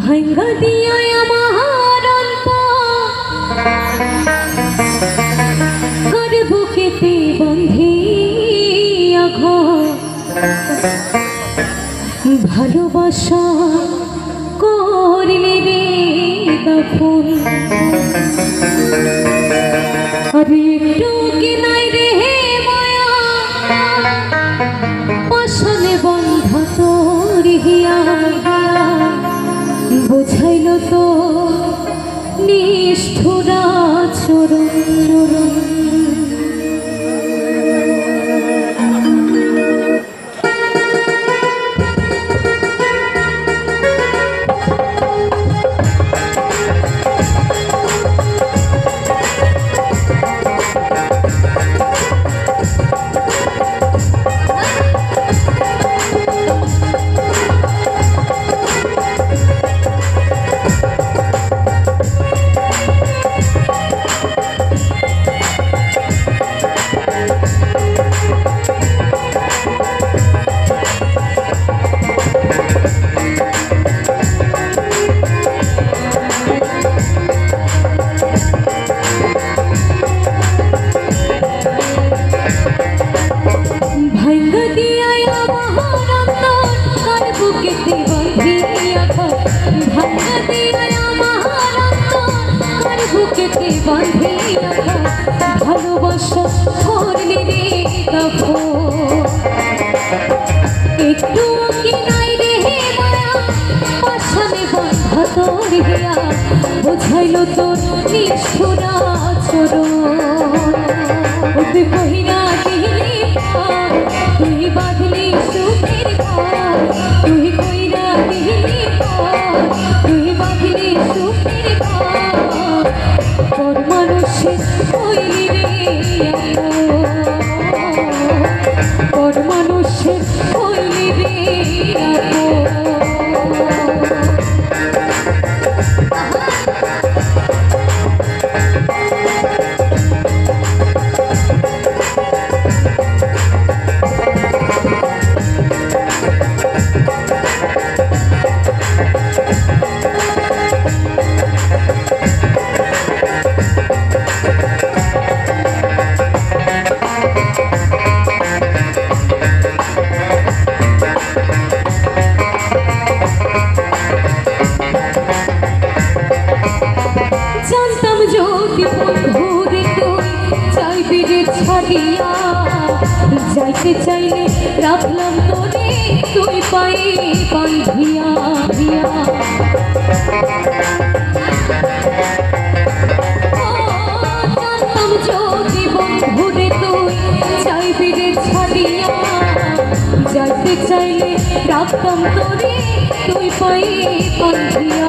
ভাঙ্গা দিয়া আমার ঘর বুকেতে বন্ধিয়া ঘর ভালোবাসা করলে রে দাফন আরে একটু কি নাই রে মায়া পাশানে বন্ধ তোর হিয়া বুঝাইল তো নিষ্ঠুরা চরণ ভালোবাসা করলে রে একটু কি নাই রে মায়া পাশানে বন্ধ তোর হিয়া বুঝাইল তোর নিষ্ঠুরা চরণ তুই কহিনা দিলি তুই বাঁধলি সুখের ঘর তুই কইরা দিলি তুই বাঁধলি সুখের ঘর পর মানুষের হইলি রে পর মানুষের হইলি রে যাইতে চাইলে রাখলাম তোরে তুই পায়ে বাঁধিয়া দিয়া জানতাম যদি বন্ধুরে তুই চাইবি রে ছাড়িয়া যাইতে চাইলে রাখতাম তোরে তুই পায়ে বাঁধিয়া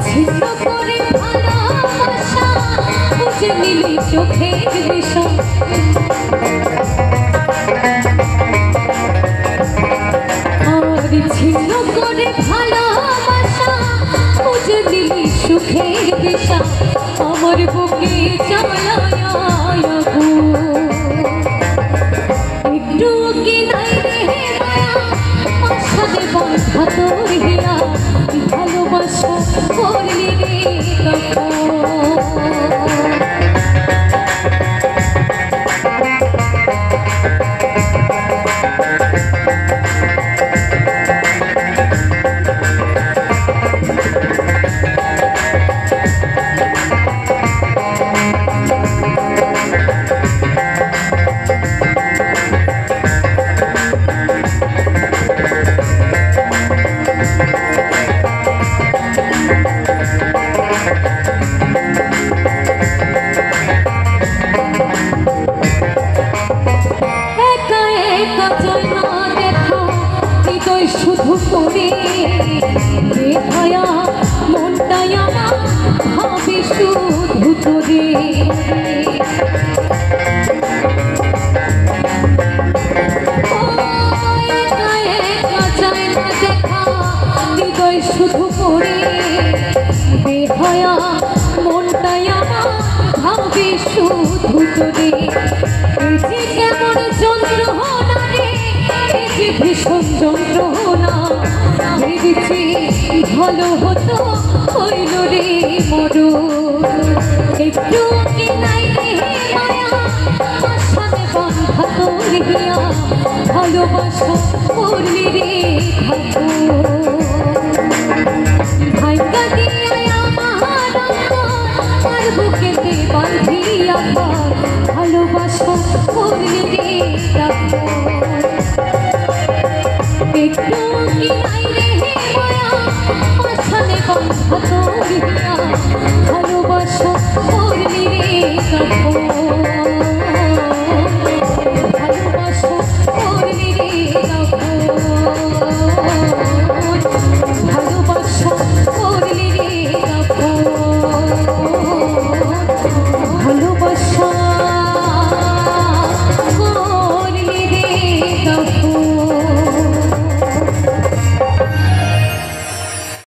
ছিন্ন করে ভালোবাসা বুঝে নিলি চোখের দিশা ছিন্ন করে ভালোবাসা বুঝে দিলি সুখের দিশা আমার বুকে জ্বালায়া একটু কি নাই রে মায়া পাশানে বন্ধ তোর হিয়া ভালোবাসা করলি রে শুধু করে বেহায়া মনটাই আমার ভাবে শুধু তোরে হৃদয় শুধু করে বেহায়া মনটাই আমার ভাবে শুধু তোরে কেমন যন্ত্রণা রে ভীষণ যন্ত্রণা ভেবেছি ভালো হতো হইল রে মরণ একটু